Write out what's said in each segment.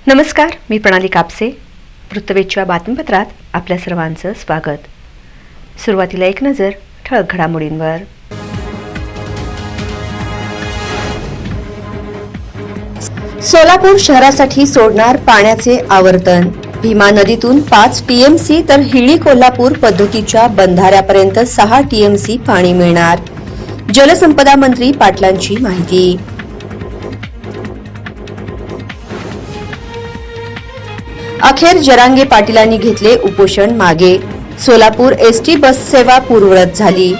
नमस्कार, मी प्रणाली कापसे. वृत्तवेधच्या बातमीपत्रात आपल्या सर्वांचं स्वागत. सुरुवातीला एक नजर ठळक घडामोडींवर. सोलापूर शहरासाठी सोडणार पाण्याचे आवर्तन. भीमा नदीतून 5 टीएमसी तर हिळी कोल्हापूर पद्धतीच्या बंधाऱ्यापर्यंत 6 टीएमसी पाणी मिळणार. जलसंपदा मंत्री पाटलांची माहिती. अखेर जरांगे पाटीलांनी घेतले उपोषण मागे. सोलापूर एसटी बस सेवा पूर्ववत झाली.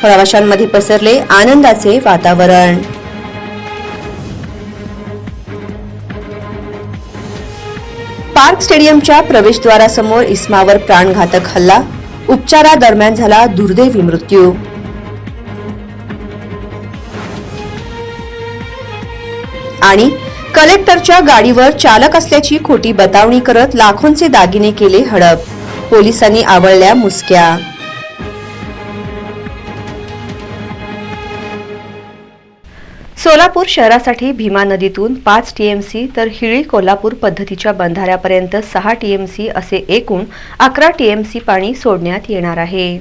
प्रवाशांमध्ये पसरले आनंदाचे वातावरण. पार्क स्टेडियमच्या प्रवेशद्वारासमोर इस्मावर प्राणघातक हल्ला. उपचारादरम्यान झाला दुर्दैवी मृत्यू. आणि कलेक्टरच्या गाडीवर चालक असल्याची खोटी बतावणी करत लाखोंचे दागिने केले हडप. पोलिसांनी आवळल्या मुसक्या. सोलापूर शहरासाठी भीमा नदीतून 5 टीएमसी तर हिळी कोल्हापूर पद्धतीच्या बंधाऱ्यापर्यंत 6 टीएमसी असे एकूण 11 टीएमसी पाणी सोडण्यात येणार आहे.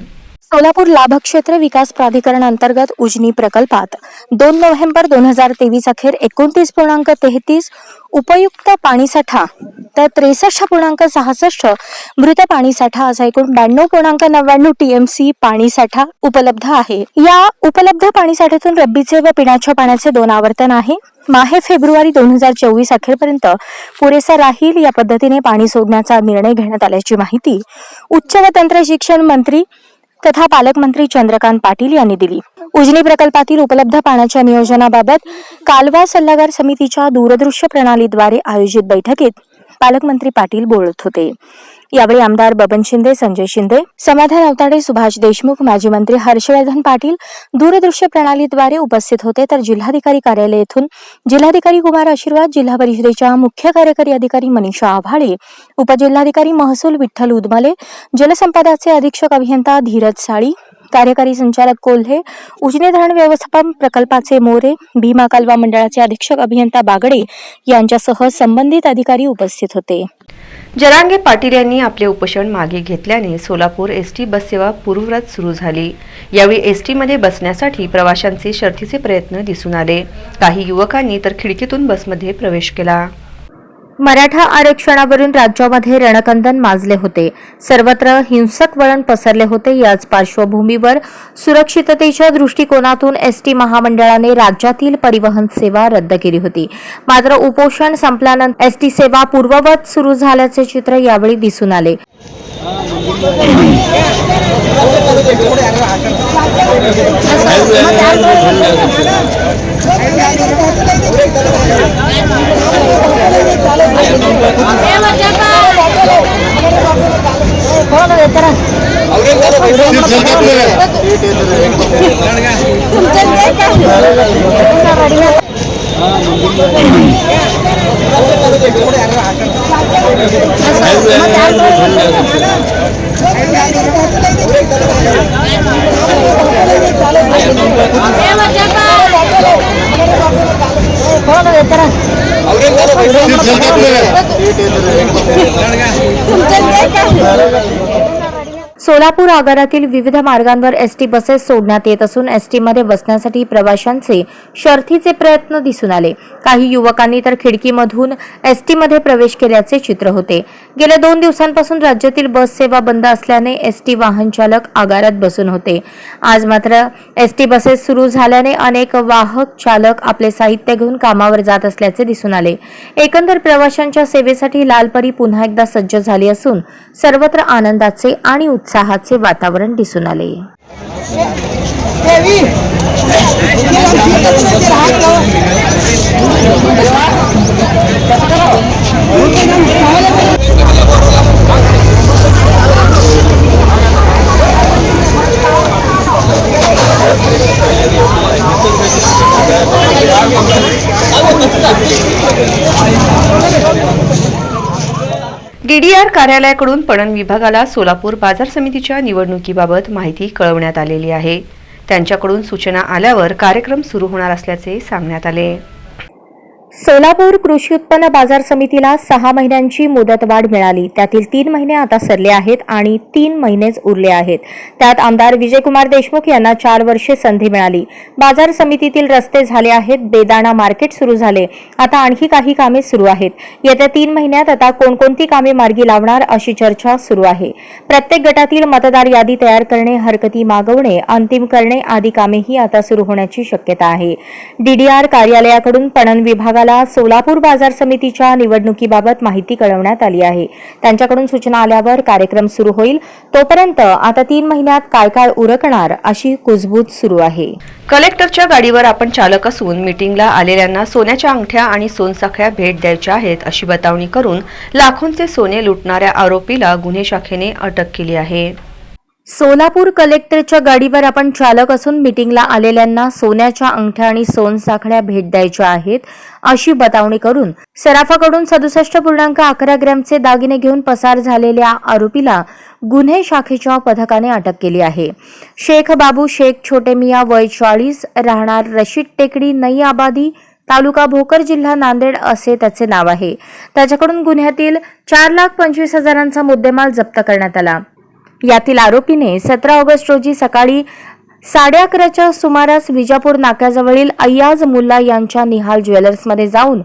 सोलापूर लाभक्षेत्र विकास प्राधिकरण अंतर्गत उजनी प्रकल्पात 2 नोव्हेंबर 2023 अखेर 29.33 उपयुक्त पाणीसाठा तर 63.66 मृत पाणीसाठा असा एकूण 92.99 टीएमसी पाणीसाठा उपलब्ध आहे. या उपलब्ध पाणीसाठ्यातून रब्बीचे व पिण्याच्या पाण्याचे 2 आवर्तन आहे. माहे फेब्रुवारी 2024 अखेरपर्यंत पुरेसा राहील या पद्धतीने पाणी सोडण्याचा निर्णय घेण्यात आल्याची माहिती उच्च व तंत्र शिक्षण मंत्री तथा पालकमंत्री चंद्रकांत पाटील यांनी दिली. उजनी प्रकल्पातील उपलब्ध पाण्याच्या नियोजनाबाबत कालवा सल्लागार समितीच्या दूरदृश्य प्रणालीद्वारे आयोजित बैठकीत पालकमंत्री पाटील बोलत होते. यावेळी आमदार बबन शिंदे, संजय शिंदे, समाधान अवताडे, सुभाष देशमुख, माजी मंत्री हर्षवर्धन पाटील दूरदृश्य प्रणालीद्वारे उपस्थित होते. तर जिल्हाधिकारी कार्यालय येथून जिल्हाधिकारी कुमार आशीर्वाद, जिल्हा परिषदेच्या मुख्य कार्यकारी अधिकारी मनीषा आव्हाळे, उपजिल्हाधिकारी महसूल विठ्ठल उदमले, जलसंपदाचे अधीक्षक अभियंता धीरज साळी, कार्यकारी संचालक कोल्हे, उजनी धरण व्यवस्थापन प्रकल्पाचे मोरे, भीमा कालवा मंडळाचे अधीक्षक अभियंता बागडे यांच्यासह संबंधित अधिकारी उपस्थित होते. जरांगे पाटील यांनी आपले उपोषण मागे घेतल्याने सोलापूर एसटी बस सेवा पूर्ववत सुरू झाली. यावेळी एसटीमध्ये बसण्यासाठी प्रवाशांचे शर्थीचे प्रयत्न दिसून आले. काही युवकांनी तर खिडकीतून बसमध्ये प्रवेश केला. मराठा आरक्षणावरून राज्यामध्ये रणकंदन माजले होते. सर्वत्र हिंसक वळण पसरले होते. याच पार्श्वभूमीवर सुरक्षिततेच्या दृष्टिकोनातून एसटी महामंडळाने राज्यातील परिवहन सेवा रद्द केली होती. मात्र उपोषण संपल्यानंतर एसटी सेवा पूर्ववत सुरू झाल्याचे चित्र यावेळी दिसून आले. सोलापूर आगारातील विविध मार्गांवर एसटी बसेस सोडण्यात येत असून एसटीमध्ये बसण्यासाठी प्रवाशांचे शर्थीचे प्रयत्न दिसून आले. काही युवकांनी तर खिडकीमधून एसटीमध्ये प्रवेश केल्याचे चित्र होते. गेल्या 2 दिवसांपासून राज्यातील बस सेवा बंद असल्याने एसटी वाहन चालक आगारात बसून होते. आज मात्र एसटी बसेस सुरू झाल्याने अनेक वाहक चालक आपले साहित्य घेऊन कामावर जात असल्याचे दिसून आले. एकंदर प्रवाशांच्या सेवेसाठी लालपरी पुन्हा एकदा सज्ज झाली असून सर्वत्र आनंदाचे आणि उत्साहाचे वातावरण दिसून आले. डीडीआर कार्यालयाकडून पणन विभागाला सोलापूर बाजार समितीच्या निवडणुकीबाबत माहिती कळवण्यात आलेली आहे. त्यांच्याकडून सूचना आल्यावर कार्यक्रम सुरू होणार असल्याचे सांगण्यात आले. सोलापूर कृषी उत्पन्न बाजार समितीला 6 महिन्यांची मुदतवाढ मिळाली. त्यातील 3 महिने आता सरले आहेत आणि 3 महिनेच उरले आहेत. त्यात आमदार विजयकुमार देशमुख यांना 4 वर्षे संधी मिळाली. बाजार समितीतील रस्ते झाले आहेत. बेदाणा मार्केट सुरू झाले. आता आणखी काही कामे सुरू आहेत. येत्या 3 महिन्यात आता कोणकोणती कामे मार्गी लावणार अशी चर्चा सुरू आहे. प्रत्येक गटातील मतदार यादी तयार करणे, हरकती मागवणे, अंतिम करणे आदी कामेही आता सुरू होण्याची शक्यता आहे. डीडीआर कार्यालयाकडून पणन विभागाला सोलापूर बाजार समितीच्या निवडणुकीबाबत माहिती कळवण्यात आली आहे. त्यांच्याकडून सूचना आल्यावर कार्यक्रम सुरू होईल. तोपर्यंत आता 3 महिन्यात काय काय उरकणार अशी कुजबूज सुरू आहे. कलेक्टरच्या गाडीवर आपण चालक असून मीटिंगला आलेल्यांना सोन्याच्या अंगठ्या आणि सोनसाखळ्या भेट द्यायच्या आहेत अशी बतावणी करून लाखोंचे सोने लुटणाऱ्या आरोपीला गुन्हे शाखेने अटक केली आहे. सोलापूर कलेक्टरच्या गाडीवर आपण चालक असून मीटिंगला आलेल्यांना सोन्याच्या अंगठ्या आणि सोनसाखळ्या भेट द्यायच्या आहेत अशी बतावणी करून सराफाकडून 67.11 ग्रॅमचे दागिने घेऊन पसार झालेल्या आरोपीला गुन्हे शाखेच्या पथकाने अटक केली आहे. शेख बाबू शेख छोटे मिया वय 40 राहणार रशीद टेकडी नई आबादी तालुका भोकर जिल्हा नांदेड असे त्याचे नाव आहे. त्याच्याकडून गुन्ह्यातील 4,25,000चा मुद्देमाल जप्त करण्यात आला. यातील आरोपीने 17 ऑगस्ट रोजी सकाळी 11:30च्या सुमारास विजापूर नाक्याजवळील अय्याज मुल्ला यांच्या निहाल ज्वेलर्समध्ये जाऊन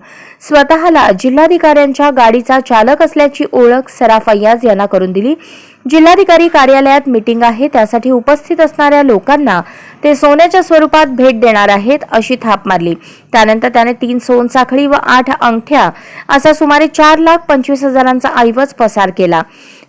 स्वतःला जिल्हाधिकाऱ्यांच्या गाडीचा चालक असल्याची ओळख सराफ अय्याज यांना करून दिली. जिल्हाधिकारी कार्यालयात मीटिंग आहे, त्यासाठी उपस्थित असणाऱ्या लोकांना ते सोन्याच्या स्वरूपात भेट देणार आहेत अशी थाप मारली. त्यानंतर त्याने 3 सोनसाखळी व 8 अंगठ्या असा सुमारे 4,25,000चा ऐवज पसार केला.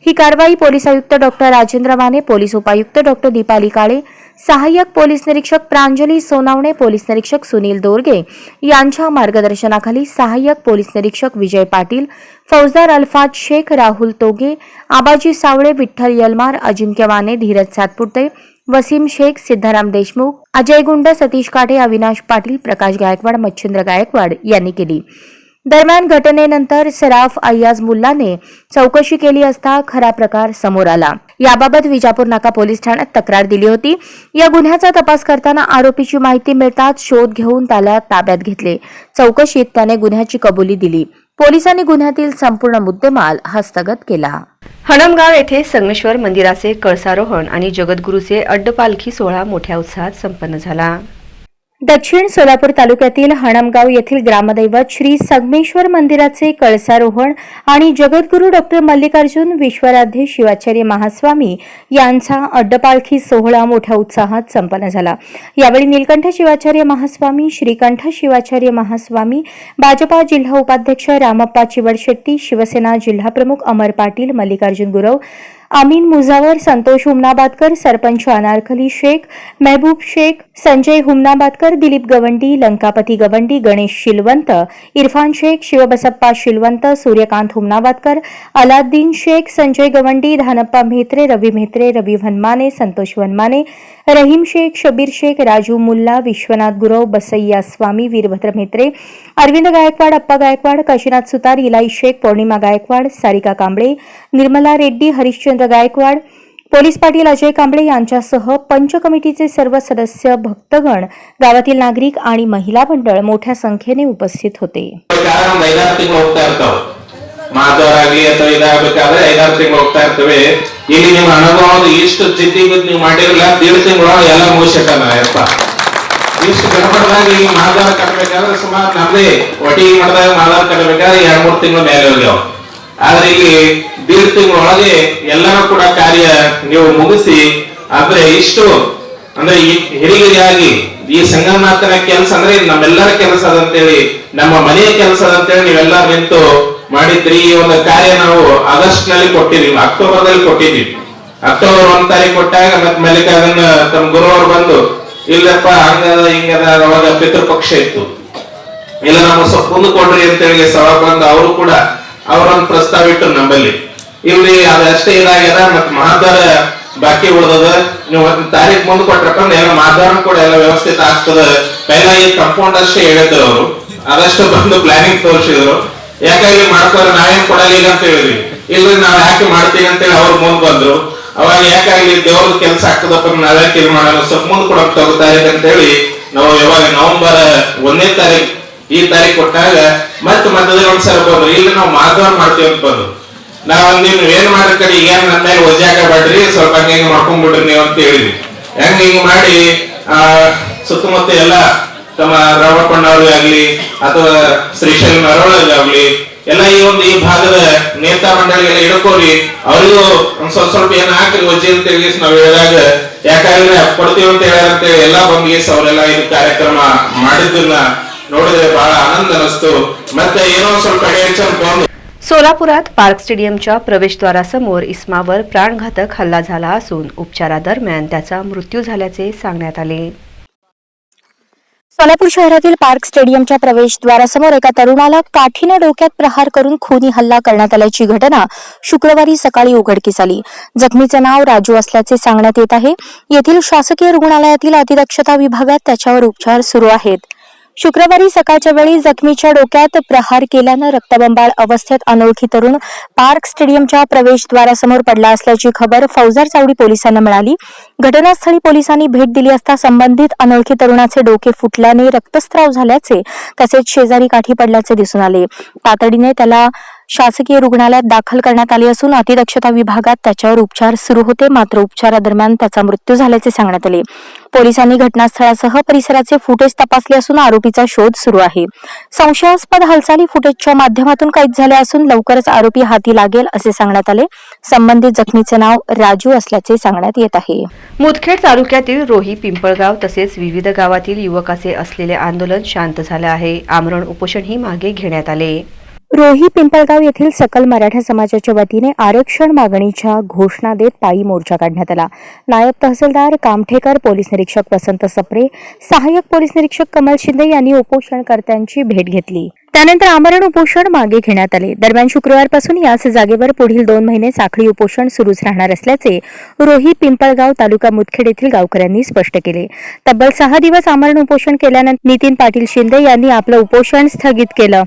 ही कारवाई पोलीस आयुक्त डॉक्टर राजेंद्र माने, पोलीस उपायुक्त डॉक्टर दीपाली काळे, सहाय्यक पोलीस निरीक्षक प्रांजली सोनावणे, पोलीस निरीक्षक सुनील दोरगे यांच्या मार्गदर्शनाखाली सहाय्यक पोलीस निरीक्षक विजय पाटील, फौजदार अल्फाज शेख, राहुल तोगे, आबाजी सावळे, विठ्ठल यलमार, अजिंक्य माने, धीरज सातपुते, वसीम शेख, सिद्धाराम देशमुख, अजय गुंड, सतीश काठे, अविनाश पाटील, प्रकाश गायकवाड, मच्छिंद्र गायकवाड यांनी केली. दरम्यान घटनेनंतर सराफ अय्याज मुल्लाने चौकशी केली असता खरा प्रकार समोर आला. याबाबत विजापूर नाका पोलीस ठाण्यात तक्रार दिली होती. या गुन्ह्याचा तपास करताना आरोपीची माहिती मिळताच शोध घेऊन त्याला ताब्यात घेतले. चौकशीत त्याने गुन्ह्याची कबुली दिली. पोलिसांनी गुन्ह्यातील संपूर्ण मुद्देमाल हस्तगत केला. हणमगाव येथे संगमेश्वर मंदिराचे कळसारोहण आणि जगद्गुरूचे अड्डपालखी सोहळा मोठ्या उत्साहात संपन्न झाला. दक्षिण सोलापूर तालुक्यातील हणमगाव येथील ग्रामदैवत श्री संगमेश्वर मंदिराचे कळसारोहण आणि जगद्गुरू डॉक्टर मल्लिकार्जुन विश्वराध्य शिवाचार्य महास्वामी यांचा अड्डपालखी सोहळा मोठ्या उत्साहात संपन्न झाला. यावेळी नीलकंठ शिवाचार्य महास्वामी, श्रीकंठ शिवाचार्य महास्वामी, भाजपा जिल्हा उपाध्यक्ष रामप्पा चिवडशेट्टी, शिवसेना जिल्हाप्रमुख अमर पाटील, मल्लिकार्जुन गुरव, अमीन मुजावर, संतोष हुमनाबादकर, सरपंच अनारकली शेख, महबूब शेख, संजय हुमनाबादकर, दिलीप गवंडी, लंकापती गवंडी, गणेश शिलवंत, इरफान शेख, शिवबसप्पा शिलवंत, सूर्यकांत हुमनाबादकर, अलाद्दीन शेख, संजय गवंडी, धानप्पा म्हेत्रे, रवी वनमाने, संतोष वनमाने, रहीम शेख, शबीर शेख, राजू मुल्ला, विश्वनाथ गुरव, बसैया स्वामी, वीरभद्र म्हेत्रे, अरविंद गायकवाड, अप्पा गायकवाड, काशीनाथ सुतार, इलाई शेख, पौर्णिमा गायकवाड, सारिका कांबळे, निर्मला रेड्डी, हरिश्चंद्र गायकवाड, पोलीस पाटील अजय कांबळे यांच्यासह पंच कमिटीचे सर्व सदस्य, भक्तगण, गावातील नागरिक आणि महिला मंडळ मोठ्या संख्येने उपस्थित होते. ಮಾದವರಾಗಲಿ ಅಥವಾ ಇದಾಗಬೇಕಾದ್ರೆ 5-6 ತಿಂಗಳು ಹೋಗ್ತಾ ಇರ್ತವೆ. ಇಲ್ಲಿ ನಿಮ್ಮ ಅನುಭವ ಇಷ್ಟು ಜಿದ್ದಿಗೆ ನೀವು ಮಾಡಿರಲ್ಲ, 1.5 ತಿಂಗಳು ಎಲ್ಲ ಮುಗಿಸಕಲ್ಲ ಯಪ್ಪ. ಇಷ್ಟು ಗಣಪಟವಾಗಿ ಈ ಮಾದವ ಕಟ್ಟಬೇಕಾದ್ರೆ ಸುಮಾರು ನಮ್ದೇ ಒಟ್ಟಿಗೆ ಮಾಡಿದಾಗ ಮಾದವ ಕಟ್ಟಬೇಕಾದ್ರೆ 2-3 ತಿಂಗಳು ಮೇಲೆ ಹೋಗ್ಯಾವ. ಆದ್ರೆ ಇಲ್ಲಿ 1.5 ತಿಂಗಳೊಳಗೆ ಎಲ್ಲರೂ ಕೂಡ ಕಾರ್ಯ ನೀವು ಮುಗಿಸಿ, ಆದ್ರೆ ಇಷ್ಟು ಅಂದ್ರೆ ಹಿರಿಗಿರಿಯಾಗಿ ಈ ಸಂಗಮನಾಥನ ಕೆಲಸ ಅಂದ್ರೆ ನಮ್ಮೆಲ್ಲರ ಕೆಲಸ ಅದಂತೇಳಿ, ನಮ್ಮ ಮನೆಯ ಕೆಲಸ ಅದಂತೇಳಿ ನೀವೆಲ್ಲ ನಿಂತು ಮಾಡಿದ್ರಿ. ಈ ಒಂದು ಕಾರ್ಯ ನಾವು ಆಗಸ್ಟ್ ನಲ್ಲಿ ಕೊಟ್ಟಿದ್ದೀವಿ, ಅಕ್ಟೋಬರ್ದಲ್ಲಿ ಕೊಟ್ಟಿದ್ದೀವಿ. ಅಕ್ಟೋಬರ್ 1 ತಾರೀಕು ಕೊಟ್ಟಾಗ ಮತ್ತೆ ಮೇಲೆ ಅದನ್ನ ತಮ್ಮ ಗುರುವರು ಬಂದು ಇಲ್ಲಪ್ಪ ಹಂಗದ ಹಿಂಗದ, ಅವಾಗ ಪಿತೃಪಕ್ಷ ಇತ್ತು, ಇಲ್ಲ ನಮ್ಮ ಸ್ವಲ್ಪ ಮುಂದೆ ಕೊಡ್ರಿ ಅಂತ ಹೇಳಿ ಸಭಾ ಬಂದು ಅವರು ಕೂಡ ಅವರೊಂದು ಪ್ರಸ್ತಾವ ಇಟ್ಟು ನಮ್ಮಲ್ಲಿ ಇಲ್ಲಿ ಅದಷ್ಟೇ ಇದಾಗ್ಯದ. ಮತ್ತೆ ಮಹಾದ್ವಾರ ಬಾಕಿ ಉಳ್ದದ, ನೀವು 1 ತಾರೀಕು ಮುಂದೆ ಕೊಟ್ರಪ್ಪ ಎಲ್ಲ ಮಹಾದ್ವಾರ ಕೂಡ ಎಲ್ಲ ವ್ಯವಸ್ಥಿತ ಆಗ್ತದ. ಪೈಲ ಈ ಕಂಪೌಂಡ್ ಅಷ್ಟೇ ಹೇಳಿದ್ರು ಅವರು, ಅದಷ್ಟು ಬಂದು ಪ್ಲಾನಿಂಗ್ ತೋರಿಸಿದ್ರು. ಯಾಕಾಗಿ ಮಾಡ್ತಾರೆ ನಾವೇನ್ ಕೊಡಲಿಲ್ಲ ಅಂತ ಹೇಳಿದ್ವಿ, ಇಲ್ರಿ ನಾವ್ ಯಾಕೆ ಮಾಡ್ತೀವಿ ಅಂತೇಳಿ ಅವ್ರು ಮುಂದ್ ಬಂದ್ರು. ಅವಾಗ ಯಾಕಾಗಿ ದೇವ್ರ ಕೆಲಸ ಆಗ್ತದಪ್ಪ, ನಾವ್ಯಾಕೆ ಇದು ಮಾಡೋಣ, ಸ್ವಲ್ಪ ಮುಂದ್ ಕೊಡಕ್ 1 ತಾರೀಕು ಅಂತ ಹೇಳಿ ನಾವು ಯಾವಾಗ ನವೆಂಬರ್ 1ನೇ ತಾರೀಕು ಈ ತಾರೀಕು ಕೊಟ್ಟಾಗ ಮತ್ತೆ ಮಧ್ಯದಲ್ಲಿ ಒಂದ್ಸಲ ಬಂದ್ರು, ಇಲ್ಲ ನಾವು ಮಾಧವರ್ ಮಾಡ್ತೀವಿ ಅಂತ ಬಂದ್ರು. ನಾವ್ ನೀವು ಏನ್ ಮಾಡ್ರ ಕಡೆ ಏನ್ ನನ್ನ ವಜಾಕ ಬೇಡ್ರಿ, ಸ್ವಲ್ಪ ಹಂಗೆ ಮಾಡ್ಕೊಂಡ್ಬಿಡ್ರಿ ನೀವು ಅಂತ ಹೇಳಿದ್ವಿ. ಹಿಂಗ್ ಮಾಡಿ ಸುತ್ತಮುತ್ತ ಎಲ್ಲ ತಮ್ಮ ರಾಮಪ್ಪಣ್ಣವ್ರಿಗೆ ಆಗ್ಲಿ ಅಥವಾ ಶ್ರೀಶೈಲ ನರವಳಿಗಾಗ್ಲಿ ಎಲ್ಲ ಈ ಭಾಗದ ನೇತಾ ಮಂಡಳಿಗೆಲ್ಲ ಹಿಡ್ಕೋರಿ, ಅವರಿಗೂ ಒಂದ್ ಸ್ವಲ್ಪ ಏನ್ ಹಾಕಿ ವಜ್ಜೆ ಅಂತ ಹೇಳಿ ನಾವ್ ಹೇಳಿದಾಗ, ಯಾಕಂದ್ರೆ ಕೊಡ್ತೀವಿ ಅಂತ ಹೇಳ್ಯಾರ ಅಂತ ಹೇಳಿ ಎಲ್ಲಾ ಬಂದ್ಗೇಸ್ ಅವರೆಲ್ಲ ಇದು ಕಾರ್ಯಕ್ರಮ ಮಾಡಿದ್ದನ್ನ ನೋಡಿದ್ರೆ ಬಹಳ ಆನಂದ ಅನಿಸ್ತು. ಮತ್ತೆ ಏನೋ ಸ್ವಲ್ಪ ಬಂದು सोलापुरात पार्क स्टेडियमच्या प्रवेशद्वारासमोर इस्मावर प्राणघातक हल्ला झाला असून उपचारादरम्यान त्याचा मृत्यू झाल्याचे सांगण्यात आले. सोलापूर शहरातील पार्क स्टेडियमच्या प्रवेशद्वारासमोर एका तरुणाला काठीने डोक्यात प्रहार करून खुनी हल्ला करण्यात आल्याची घटना शुक्रवारी सकाळी उघडकीस आली. जखमीचे नाव राजू असल्याचे सांगण्यात येत आहे. येथील शासकीय रुग्णालयातील अतिदक्षता विभागात त्याच्यावर उपचार सुरू आहेत. शुक्रवारी सकाळच्या वेळी जखमीच्या डोक्यात प्रहार केल्यानं रक्तबंबाळ अवस्थेत अनोळखी तरुण पार्क स्टेडियमच्या प्रवेशद्वारासमोर पडला असल्याची खबर फौजदार चावडी पोलिसांना मिळाली. घटनास्थळी पोलिसांनी भेट दिली असता संबंधित अनोळखी तरुणाचे डोके फुटल्याने रक्तस्राव झाल्याचे तसेच शेजारी काठी पडल्याचे दिसून आले. तातडीने त्याला शासकीय रुग्णालयात दाखल करण्यात आले असून अतिदक्षता विभागात त्याच्यावर उपचार सुरू होते. मात्र उपचारादरम्यान त्याचा मृत्यू झाल्याचे सांगण्यात आले. पोलिसांनी घटनास्थळासह परिसराचे फुटेज तपासले असून आरोपीचा शोध सुरू आहे. संशयास्पद हालचाली फुटेजच्या माध्यमातून कैद झाल्या असून लवकरच आरोपी हाती लागेल असे सांगण्यात आले. संबंधित जखमीचे नाव राजू असल्याचे सांगण्यात येत आहे. मुदखेड तालुक्यातील रोही पिंपळगाव तसेच विविध गावातील युवकाचे असलेले आंदोलन शांत झाले आहे. आमरण उपोषणही मागे घेण्यात आले. रोही पिंपळगाव येथील सकल मराठा समाजाच्या वतीने आरक्षण मागणीच्या घोषणा देत पायी मोर्चा काढण्यात आला. नायब तहसीलदार कामठेकर, पोलीस निरीक्षक वसंत सप्रे, सहाय्यक पोलीस निरीक्षक कमल शिंदे यांनी उपोषणकर्त्यांची भेट घेतली. त्यानंतर आमरण उपोषण मागे घेण्यात आले. दरम्यान शुक्रवारपासून याच जागेवर पुढील 2 महिने साखळी उपोषण सुरूच राहणार असल्याचे रोही पिंपळगाव तालुका मुदखेड येथील गावकऱ्यांनी स्पष्ट केले. तब्बल 6 दिवस आमरण उपोषण केल्यानंतर नितीन पाटील शिंदे यांनी आपलं उपोषण स्थगित केलं.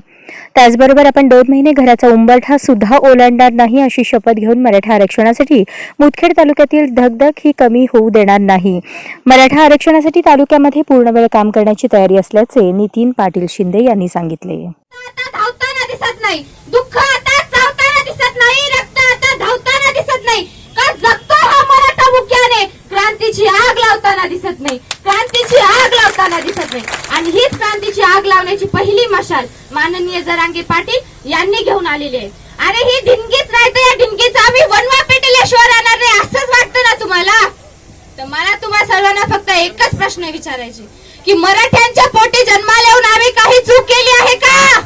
त्याचबरोबर आपण 2 महिने घराचा उंबरठा सुद्धा ओलांडणार नाही अशी शपथ घेऊन मराठा आरक्षणासाठी मुदखेड तालुक्यातील धगधग ही कमी होऊ देणार नाही. मराठा आरक्षणासाठी तालुक्यामध्ये पूर्णवेळ काम करण्याची तयारी असल्याचे नितीन पाटील शिंदे यांनी सांगितले. धावताना दिसत नाही, दुःख आता चावताना दिसत नाही, रक्त आता धावताना दिसत नाही. का जगतो हा मराठा मुख्याने क्रांतीची आग लावताना दिसत नाही, क्रांतीची आग लावताना दिसत नाही. आणि हीच क्रांतीची आग लावण्याची पहिली मशाल माननीय जरांगे पाटील यांनी घेऊन आलेली आहे. अरे ही ढिंगीच नाही तर या ढिंगीचा आम्ही वनवा पेटल्याशिवाय राहणार नाही असंच वाटतं ना तुम्हाला? तर मला तुम्हा सर्वांना फक्त एकच प्रश्न विचारायचे की मराठ्यांच्या पोटी जन्माला येऊन आम्ही काही चूक केली आहे का?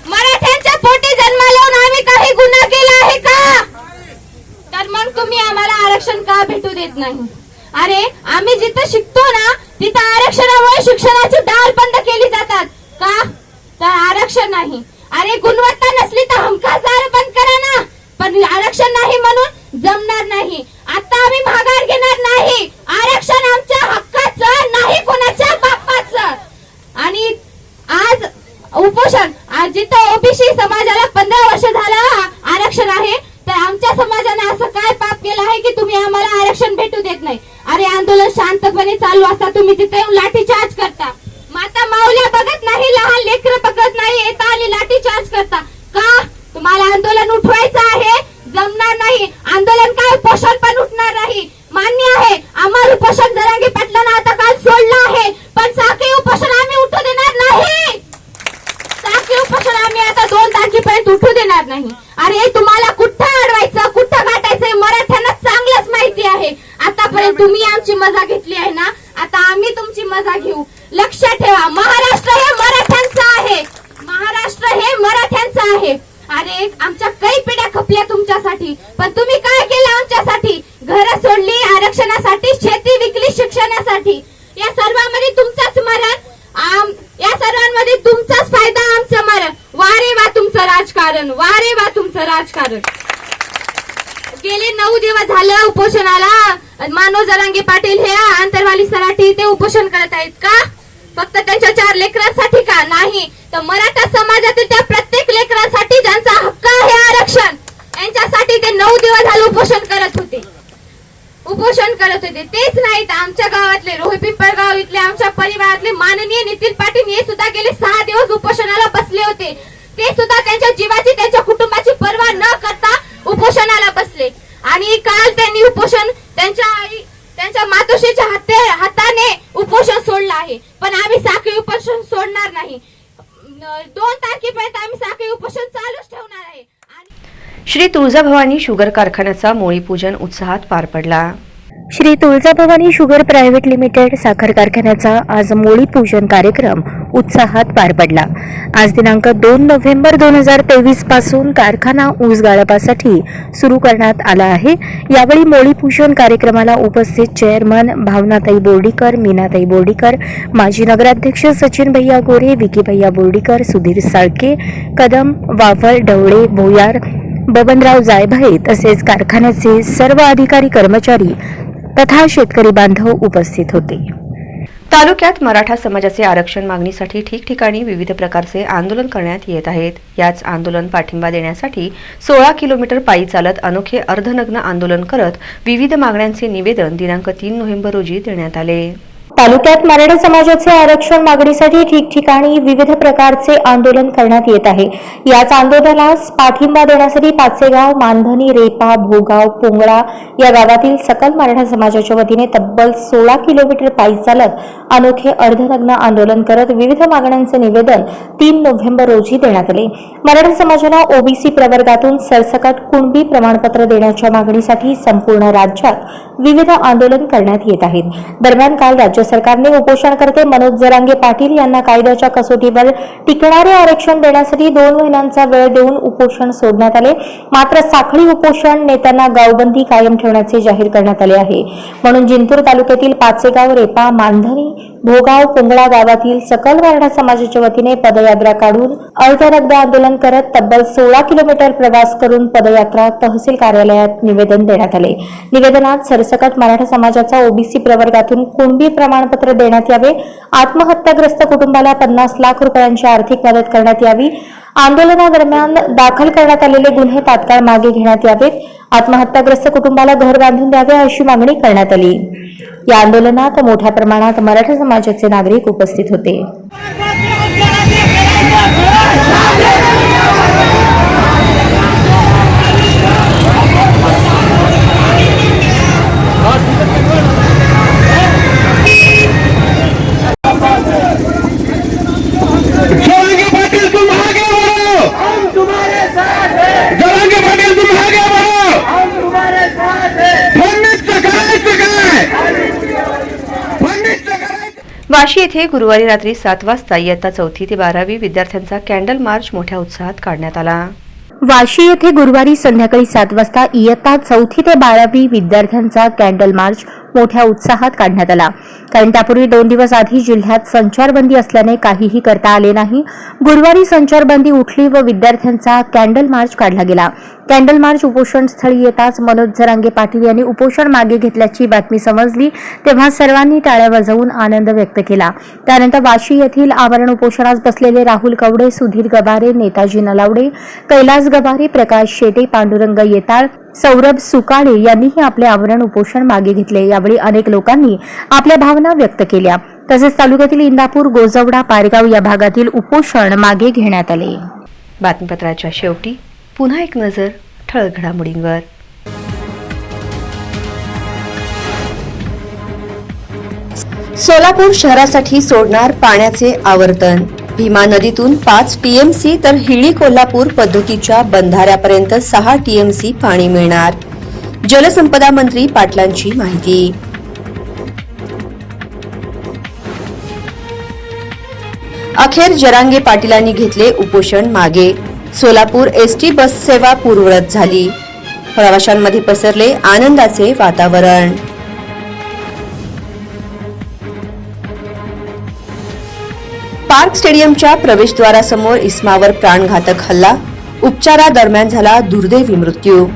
मराठ्यांच्या पोटी जन्माला येऊन आम्ही काही गुन्हा केला आहे का? तर मग तुम्ही आम्हाला आरक्षण का भेटू देत नाही? अरे आम्ही जिथं शिकतो ना तिथं आरक्षणामुळे शिक्षणाची दार बंद केली जातात का? तर आरक्षण नाही. अरे गुणवत्ता नसली तर हमखास दार बंद करा ना, पण आरक्षण नाही म्हणून जमणार नाही. आता आम्ही माघार घेणार नाही. आरक्षण आमच्या हक्काचं नाही, कोणाच्या बापाचं. आणि आज उपोषण आज जिथं ओबीसी समाजाला 15 वर्ष झालं आरक्षण आहे, तर आमच्या समाजाने असं काय पाप केलं आहे की तुम्ही आम्हाला आरक्षण भेटू देत नाही? अरे आंदोलन शांतपणे चालू असता तुम्ही तिथे येऊन लाठीचार्ज करता. माता माऊल्या बघत नाही, लहान लेकरं बघत नाही, येता आणि लाठीचार्ज करता का? तुम्हाला आंदोलन उठवायचं आहे, जमणार नाही. आंदोलन काय उपोषण पण उठणार नाही. मान्य आहे आम्हाला उपोषण जरांगे पाटलांना आता काल सोडलं आहे, पण साखळी उपोषण आम्ही उठू देणार नाही. साखळी उपोषण आम्ही आता 2 तारखेपर्यंत उठू देणार नाही. अरे तुम्हाला कुठं अडवायचं, कुठं गाठायचं मराठ्यांना चांगलंच माहिती आहे. आतापर्यंत तुम्ही आमची मजा घेतली आहे ना, आता आम्ही तुमची मजा घेऊ. लक्षात ठेवा, महाराष्ट्र हे मराठ्यांचं आहे. महाराष्ट्र हे मराठ्यांचं आहे. अरे आमच्या काही पिढ्या खपल्या तुमच्यासाठी, पण तुम्ही काय केलं आमच्यासाठी? घरं सोडली आरक्षणासाठी, शेती विकली शिक्षणासाठी. या सर्वांमध्ये तुमचाच मरण, या सर्वांमध्ये तुमचाच फायदा, आमचं मरण. वारे वा तुमचं राजकारण, वारे वा तुमचं राजकारण. गेले 9 दिवस झालं उपोषणाला. मनोज जरांगे पाटील हे आंतरवाली सराठी ते उपोषण करत आहेत का? फक्त त्यांच्या 4 लेकरांसाठी का? नाही, तर मराठा समाजातील त्या प्रत्येक लेकरांसाठी ज्यांचा हक्क आहे आरक्षण, यांच्यासाठी ते 9 दिवस झालं उपोषण करत होते. तेच नाही तर आमच्या गावातले रोही पिंपळगाव इथले आमच्या परिवारातले माननीय नितीन पाटील हे सुद्धा गेले 6 दिवस उपोषणाला बसले होते. ते सुद्धा त्यांच्या जीवाची त्यांच्या कुटुंबाची पर्वा न करता उपोषणाला बसले. आणि काल त्यांनी उपोषण त्यांच्या मातोश्रीच्या हाताने उपोषण सोडलं आहे. पण आम्ही साखळी उपोषण सोडणार नाही. 2 तारखेपर्यंत आम्ही साखळी उपोषण चालूच ठेवणार आहे. श्री तुळजाभवानी शुगर कारखान्याचा मोळी पूजन उत्साहात पार पडला. Shri Tuljabhavani sugar private limited साखर कारखान्याचा आज मोळी पूजन कार्यक्रम उत्साहात पार पडला. आज दिनांक 2 नोव्हेंबर 2023 पासून कारखाना ऊस गाळपासाठी सुरू करण्यात आला आहे. यावेळी मोळी पूजन कार्यक्रमाला उपस्थित चेअरमन भावनाताई बोर्डीकर, मीनाताई बोर्डीकर, माजी नगराध्यक्ष सचिन भैया गोरे, विकी भैया बोर्डीकर, सुधीर साळके, कदम, वावळ, ढवळे, भोयार, बबनराव जायभाई तसेच कारखान्याचे सर्व अधिकारी, कर्मचारी तथा शेतकरी बांधव उपस्थित होते. तालुक्यात मराठा समाजाचे आरक्षण मागणीसाठी ठिकठिकाणी विविध प्रकारचे आंदोलन करण्यात येत आहेत. याच आंदोलन पाठिंबा देण्यासाठी 16 किलोमीटर पायी चालत अनोखे अर्धनग्न आंदोलन करत विविध मागण्यांचे निवेदन दिनांक 3 नोव्हेंबर रोजी देण्यात आले. तालुक्यात मराठा समाजाचे आरक्षण मागणीसाठी ठिकठिकाणी विविध प्रकारचे आंदोलन करण्यात येत आहे. याच आंदोलनास पाठिंबा देण्यासाठी पाचेगाव, मानधनी, रेपा, भोगाव, पोंगळा या गावातील सकल मराठा समाजाच्या वतीने तब्बल 16 किलोमीटर पायी चालत अनोखे अर्धनग्न आंदोलन करत विविध मागण्यांचे निवेदन 3 नोव्हेंबर रोजी देण्यात आले. मराठा समाजाला ओबीसी प्रवर्गातून सरसकट कुणबी प्रमाणपत्र देण्याच्या मागणीसाठी संपूर्ण राज्यात विविध आंदोलन करण्यात येत आहेत. दरम्यान काल राज्य सरकारने उपोषणकर्ते मनोज जरांगे पाटील यांना कायद्याच्या कसोटीवर टिकणारे आरक्षण देण्यासाठी 2 महिन्यांचा वेळ देऊन उपोषण सोडण्यात आले. मात्र साखळी उपोषण नेत्यांना गावबंदी कायम ठेवण्याचे जाहीर करण्यात आले आहे. म्हणून जिंतूर तालुक्यातील पाचेगाव, रेपा, मानधनी, भोगाव, पोंगळा गावातील सकल मराठा समाजाच्या वतीने पदयात्रा काढून अर्धनग्न आंदोलन करत तब्बल 16 किलोमीटर प्रवास करून पदयात्रा तहसील कार्यालयात निवेदन देण्यात आले. निवेदनात सरसकट मराठा समाजाचा ओबीसी प्रवर्गातून कुणबी प्रमाणपत्र देण्यात यावे, आत्महत्याग्रस्त कुटुंबाला 50 लाख रुपयांची आर्थिक मदत करण्यात यावी, आंदोलनादरम्यान दाखल करण्यात आलेले गुन्हे तात्काळ मागे घेण्यात यावेत, आत्महत्याग्रस्त कुटुंबाला घर बांधून द्यावे अशी मागणी करण्यात आली. या आंदोलनात मोठ्या प्रमाणात मराठा समाजाचे नागरिक उपस्थित होते. वाशी येथे गुरुवारी रात्री 7 वाजता इयत्ता 4थी ते 12वी विद्यार्थ्यांचा कॅन्डल मार्च मोठ्या उत्साहात काढण्यात आला. वाशी येथे गुरुवारी संध्याकाळी 7 वाजता इयत्ता 4थी ते 12वी विद्यार्थ्यांचा कॅन्डल मार्च मोठ्या उत्साहात काढण्यात आला. कारण त्यापूर्वी 2 दिवस आधी जिल्ह्यात संचारबंदी असल्याने काहीही करता आले नाही. गुरुवारी संचारबंदी उठली व विद्यार्थ्यांचा कॅन्डल मार्च काढला गेला. कॅन्डल मार्च उपोषण स्थळी येताच मनोज जरांगे पाटील यांनी उपोषण मागे घेतल्याची बातमी समजली तेव्हा सर्वांनी टाळ्या वाजवून आनंद व्यक्त केला. त्यानंतर वाशी येथील आवरण उपोषणास बसलेले राहुल कवडे, सुधीर गबारे, नेताजी नलावडे, कैलास गबारे, प्रकाश शेटे, पांडुरंग येताळ, सौरभ सुकाळे यांनीही आपले आवरण उपोषण मागे घेतले. यावेळी अनेक लोकांनी आपल्या भावना व्यक्त केल्या. तसेच तालुक्यातील इंदापूर, गोजवडा, पारगाव या भागातील उपोषण मागे घेण्यात आले. बातमीपत्राच्या शेवटी पुन्हा एक नजर ठळक घडामोडींवर. सोलापूर शहरासाठी सोडणार पाण्याचे आवर्तन. भीमा नदीतून 5 टीएमसी तर हिळी कोल्हापूर पद्धतीच्या बंधाऱ्यापर्यंत 6 टीएमसी पाणी मिळणार. जलसंपदा मंत्री पाटलांची माहिती. अखेर जरांगे पाटीलांनी घेतले उपोषण मागे. सोलापूर एसटी बस सेवा पूर्ववत झाली. प्रवाशांमध्ये पसरले आनंदाचे वातावरण. पार्क स्टेडियमच्या प्रवेशद्वारासमोर इस्मावर प्राणघातक हल्ला. उपचारादरम्यान झाला दुर्दैवी मृत्यू.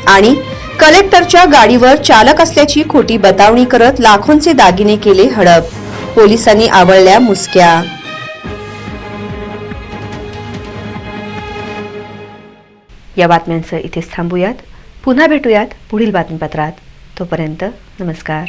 आणि कलेक्टरच्या गाडीवर चालक असल्याची खोटी बतावणी करत लाखोंचे दागिने केले हडप. पोलिसांनी आवळल्या मुसक्या. या बातम्यांचं इथेच थांबूयात. पुन्हा भेटूयात पुढील बातमीपत्रात. तोपर्यंत नमस्कार.